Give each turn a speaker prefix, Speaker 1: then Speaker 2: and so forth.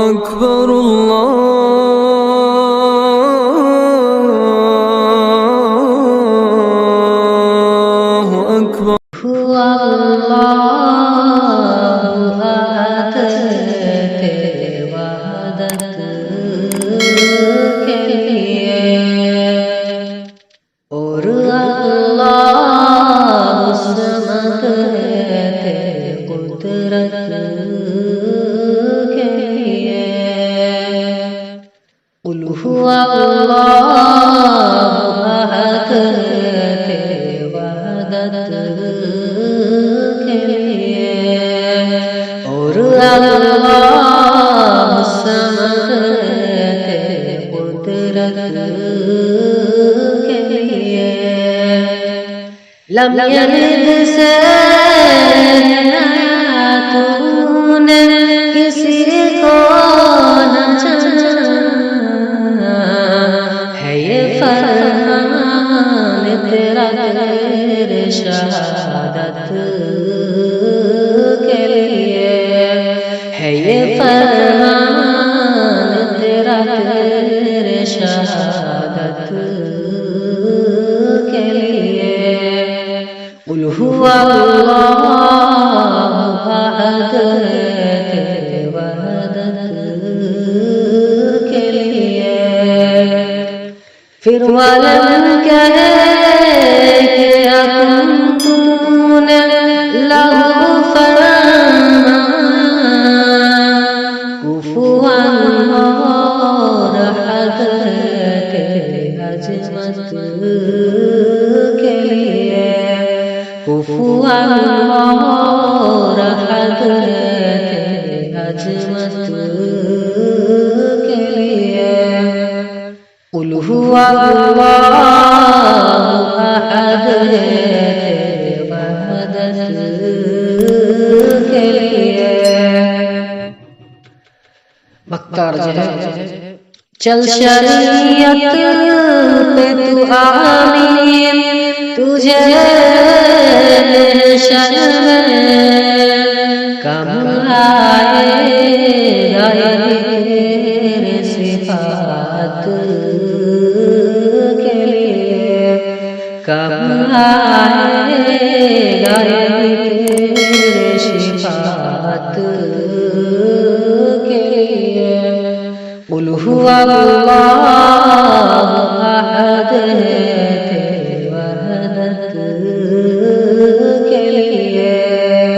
Speaker 1: أكبر الله أكبر
Speaker 2: هو الله أحد تیرے وحدت کے لیے اور اللہ الصمد تیرے قدرت کے لیے قل هو اللہ احد تیرے وحدت کے لیے اور اللہ الصمد تیرے قدرت کے لیے لم یلد سے تو نے کسی کو نہ جانا ہے یہ فرمان تیرا تیرے شہادت کے لیے ہے یہ فرمان تیرا تیرے شہادت کے لیے قل هو اللہ احد تیرے وحدت کے لیے پھر والم کہے کہ کنتم لہو فرمایا کفوا اور احد تیرے عظمت کے لیے کفوا اور احد تیرے عظمت کے لیے قل هو اللہ احد تیرے وحدت کے لیے بکار چل شریعت پہ تو آمین تجھے شرم کم آئے گا تیرے صفات کے لیے کم آئے گا تیرے صفات کے لیے قل هو اللہ احد